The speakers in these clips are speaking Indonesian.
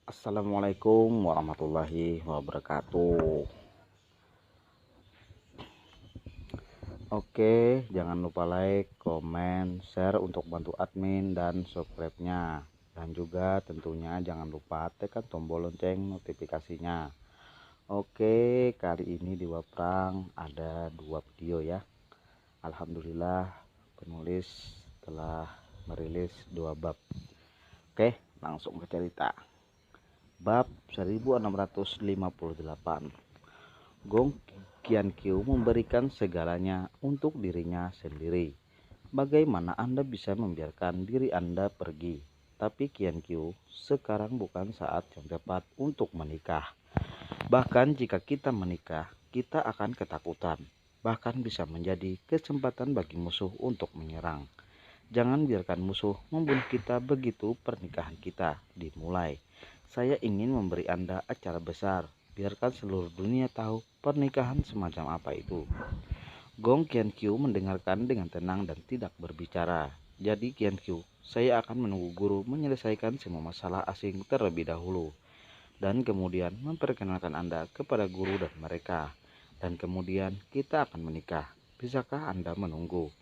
Assalamualaikum warahmatullahi wabarakatuh. Oke, jangan lupa like, komen, share untuk bantu admin dan subscribe-nya. Dan juga tentunya jangan lupa tekan tombol lonceng notifikasinya. Oke, kali ini di Waprang ada dua video ya. Alhamdulillah penulis telah merilis dua bab. Oke, langsung ke cerita. Bab 1658. Gong Qianqiu memberikan segalanya untuk dirinya sendiri. Bagaimana Anda bisa membiarkan diri Anda pergi? Tapi Qianqiu, sekarang bukan saat yang tepat untuk menikah. Bahkan jika kita menikah, kita akan ketakutan. Bahkan bisa menjadi kesempatan bagi musuh untuk menyerang. Jangan biarkan musuh membunuh kita begitu pernikahan kita dimulai. Saya ingin memberi Anda acara besar. Biarkan seluruh dunia tahu pernikahan semacam apa itu. Gong Qianqiu mendengarkan dengan tenang dan tidak berbicara. Jadi Qianqiu, saya akan menunggu guru menyelesaikan semua masalah asing terlebih dahulu. Dan kemudian memperkenalkan Anda kepada guru dan mereka. Dan kemudian kita akan menikah. Bisakah Anda menunggu?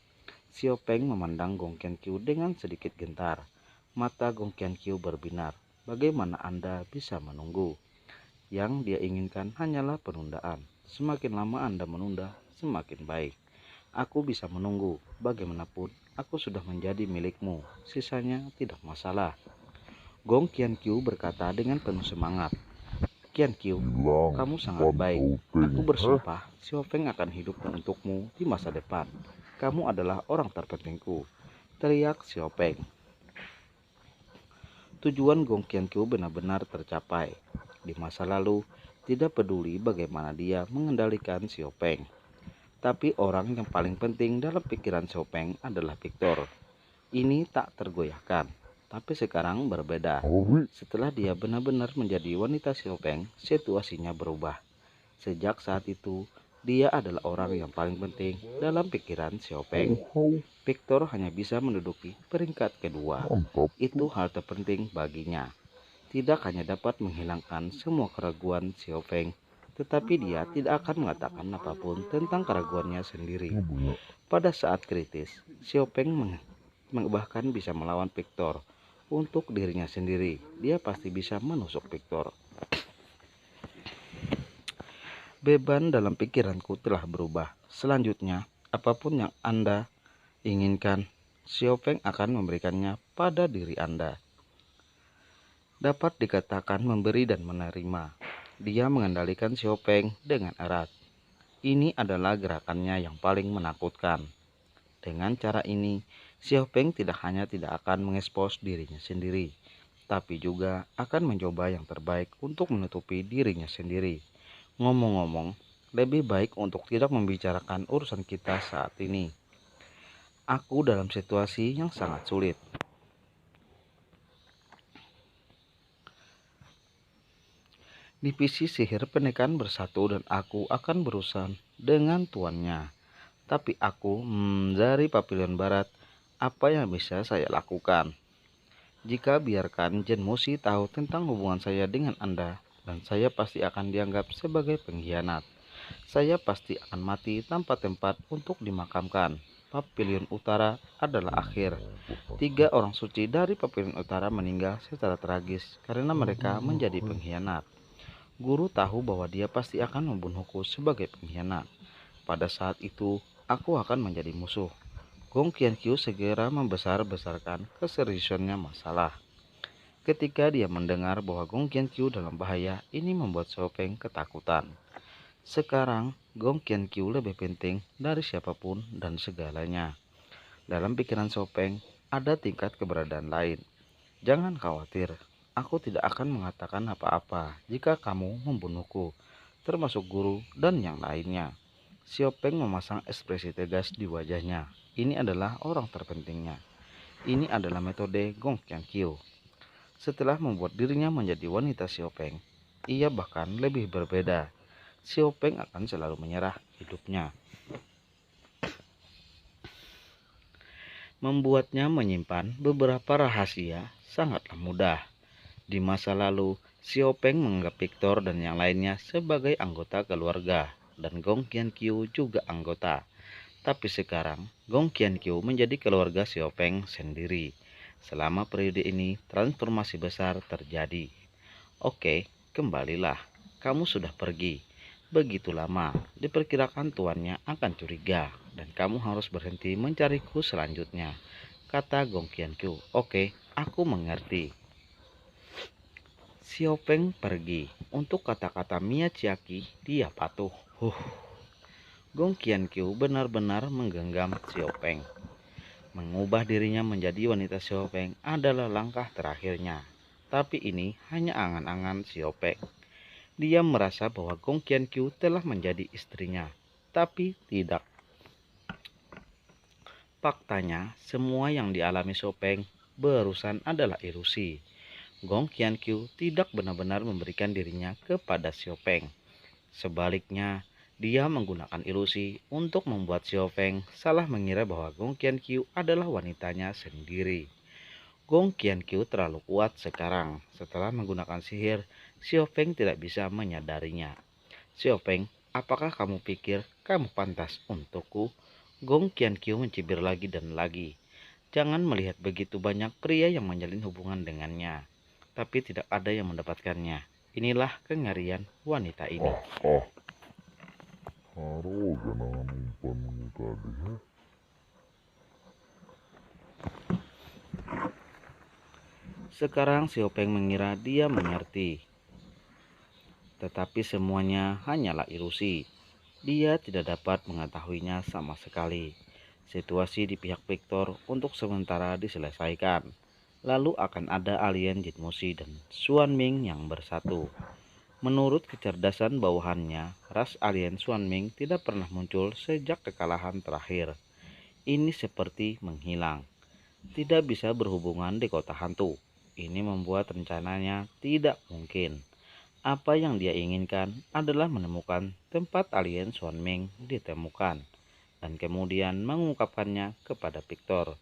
Xiao Peng memandang Gong Qianqiu dengan sedikit gentar. Mata Gong Qianqiu berbinar. Bagaimana Anda bisa menunggu? Yang dia inginkan hanyalah penundaan. Semakin lama Anda menunda, semakin baik. Aku bisa menunggu. Bagaimanapun, aku sudah menjadi milikmu. Sisanya tidak masalah. Gong Qianqiu berkata dengan penuh semangat. Qianqiu, kamu sangat baik. Aku bersumpah, Xiao Feng akan hidup untukmu di masa depan. Kamu adalah orang terpentingku, teriak Xiao Peng. Tujuan Gong Qianqiu benar-benar tercapai. Di masa lalu, tidak peduli bagaimana dia mengendalikan Xiao Peng. Tapi orang yang paling penting dalam pikiran Xiao Peng adalah Victor. Ini tak tergoyahkan. Tapi sekarang berbeda. Setelah dia benar-benar menjadi wanita Xiao Peng, situasinya berubah. Sejak saat itu, dia adalah orang yang paling penting dalam pikiran Xiao Peng. Victor hanya bisa menduduki peringkat kedua. Itu hal terpenting baginya. Tidak hanya dapat menghilangkan semua keraguan Xiao Peng, tetapi dia tidak akan mengatakan apapun tentang keraguannya sendiri. Pada saat kritis, Xiao Peng bahkan bisa melawan Victor. Untuk dirinya sendiri, dia pasti bisa menusuk Victor. Beban dalam pikiranku telah berubah. Selanjutnya, apapun yang Anda inginkan, Xiao Peng akan memberikannya pada diri Anda. Dapat dikatakan memberi dan menerima. Dia mengendalikan Xiao Peng dengan erat. Ini adalah gerakannya yang paling menakutkan. Dengan cara ini, Xiao Peng tidak hanya tidak akan mengekspos dirinya sendiri, tapi juga akan mencoba yang terbaik untuk menutupi dirinya sendiri. Ngomong-ngomong, lebih baik untuk tidak membicarakan urusan kita saat ini. Aku dalam situasi yang sangat sulit. Divisi sihir pernikahan bersatu dan aku akan berurusan dengan tuannya. Tapi aku dari Pavilion Barat, apa yang bisa saya lakukan? Jika biarkan Jen Musi tahu tentang hubungan saya dengan Anda, dan saya pasti akan dianggap sebagai pengkhianat. Saya pasti akan mati tanpa tempat untuk dimakamkan. Pavilion Utara adalah akhir. 3 orang suci dari Pavilion Utara meninggal secara tragis karena mereka menjadi pengkhianat. Guru tahu bahwa dia pasti akan membunuhku sebagai pengkhianat. Pada saat itu, aku akan menjadi musuh. Gong Qianqiu segera membesar-besarkan keseriusannya masalah. Ketika dia mendengar bahwa Gong Qianqiu dalam bahaya, ini membuat Xiao Peng ketakutan. Sekarang, Gong Qianqiu lebih penting dari siapapun dan segalanya. Dalam pikiran Xiao Peng, ada tingkat keberadaan lain. Jangan khawatir, aku tidak akan mengatakan apa-apa jika kamu membunuhku, termasuk guru dan yang lainnya. Xiao Peng memasang ekspresi tegas di wajahnya. Ini adalah orang terpentingnya. Ini adalah metode Gong Qianqiu. Setelah membuat dirinya menjadi wanita Xiao Peng, ia bahkan lebih berbeda. Xiao Peng akan selalu menyerah hidupnya. Membuatnya menyimpan beberapa rahasia sangatlah mudah. Di masa lalu, Xiaopeng menganggap Victor dan yang lainnya sebagai anggota keluarga, dan Gong Qianqiu juga anggota. Tapi sekarang, Gong Qianqiu menjadi keluarga Xiaopeng sendiri. Selama periode ini, transformasi besar terjadi. Oke, kembalilah. Kamu sudah pergi. Begitu lama, diperkirakan tuannya akan curiga, dan kamu harus berhenti mencariku selanjutnya, kata Gong Qianqiu. Oke, aku mengerti. Xiaopeng pergi. Untuk kata-kata Miyachiaki, dia patuh. Gong Qianqiu benar-benar menggenggam Xiaopeng. Mengubah dirinya menjadi wanita Xiaopeng adalah langkah terakhirnya. Tapi ini hanya angan-angan Xiaopeng. Dia merasa bahwa Gong Qianqiu telah menjadi istrinya, tapi tidak. Faktanya, semua yang dialami Xiaopeng barusan adalah ilusi. Gong Qianqiu tidak benar-benar memberikan dirinya kepada Xiaopeng. Sebaliknya, dia menggunakan ilusi untuk membuat Xiaopeng salah mengira bahwa Gong Qianqiu adalah wanitanya sendiri. Gong Qianqiu terlalu kuat sekarang. Setelah menggunakan sihir, Xiaopeng tidak bisa menyadarinya. Xiaopeng, apakah kamu pikir kamu pantas untukku? Gong Qianqiu mencibir lagi dan lagi. Jangan melihat begitu banyak pria yang menjalin hubungan dengannya, tapi tidak ada yang mendapatkannya. Inilah kengerian wanita ini. Sekarang Xiaopeng mengira dia mengerti, tetapi semuanya hanyalah ilusi. Dia tidak dapat mengetahuinya sama sekali. Situasi di pihak Victor untuk sementara diselesaikan. Lalu akan ada alien Jin Musi dan Xuan Ming yang bersatu. Menurut kecerdasan bawahannya, ras alien Xuan Ming tidak pernah muncul sejak kekalahan terakhir. Ini seperti menghilang. Tidak bisa berhubungan di kota hantu. Ini membuat rencananya tidak mungkin. Apa yang dia inginkan adalah menemukan tempat alien Xuan Ming ditemukan, dan kemudian mengungkapkannya kepada Victor.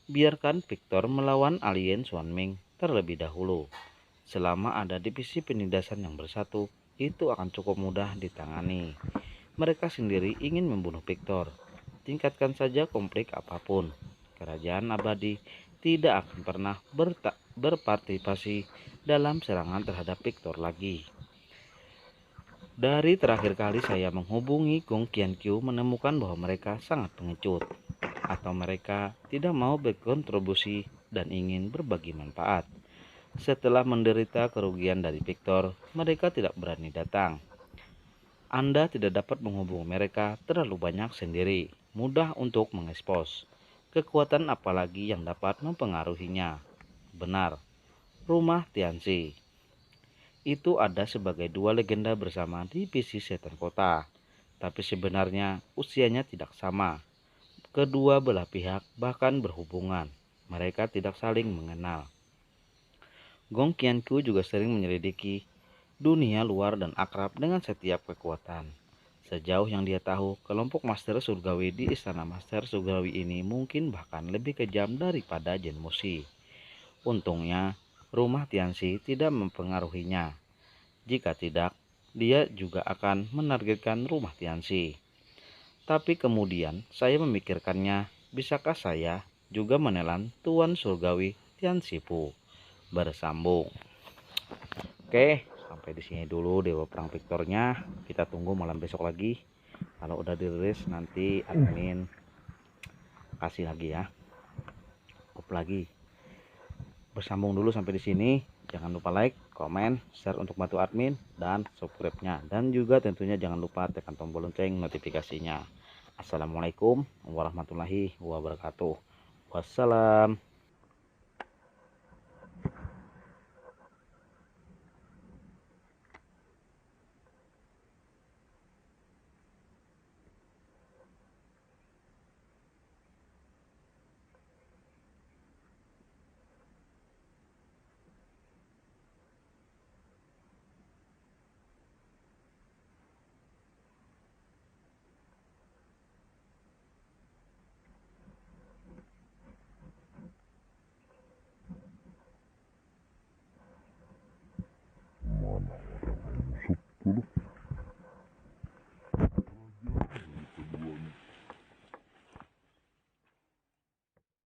Biarkan Victor melawan alien Xuan Ming terlebih dahulu. Selama ada divisi penindasan yang bersatu, itu akan cukup mudah ditangani. Mereka sendiri ingin membunuh Victor. Tingkatkan saja konflik apapun. Kerajaan abadi tidak akan pernah berpartisipasi dalam serangan terhadap Victor lagi. Dari terakhir kali saya menghubungi Gong Qianqiu menemukan bahwa mereka sangat pengecut, atau mereka tidak mau berkontribusi dan ingin berbagi manfaat. Setelah menderita kerugian dari Victor, mereka tidak berani datang. Anda tidak dapat menghubungi mereka terlalu banyak sendiri, mudah untuk mengekspos. Kekuatan apalagi yang dapat mempengaruhinya? Benar, rumah Tianxi. Itu ada sebagai dua legenda bersama divisi setan kota, tapi sebenarnya usianya tidak sama. Kedua belah pihak bahkan berhubungan. Mereka tidak saling mengenal. Gong Qianqiu juga sering menyelidiki dunia luar dan akrab dengan setiap kekuatan. Sejauh yang dia tahu, kelompok Master Surgawi di Istana Master Surgawi ini mungkin bahkan lebih kejam daripada Jin Musi. Untungnya, rumah Tianxi tidak mempengaruhinya. Jika tidak, dia juga akan menargetkan rumah Tianxi. Tapi kemudian saya memikirkannya, bisakah saya juga menelan Tuan Surgawi Tianxi Pu? Bersambung. Oke, sampai di sini dulu Dewa Perang Victornya. Kita tunggu malam besok lagi. Kalau udah dirilis nanti admin kasih lagi ya. Up lagi. Bersambung dulu sampai di sini. Jangan lupa like, komen, share untuk bantu admin dan subscribe-nya. Dan juga tentunya jangan lupa tekan tombol lonceng notifikasinya. Assalamualaikum warahmatullahi wabarakatuh. Wassalam.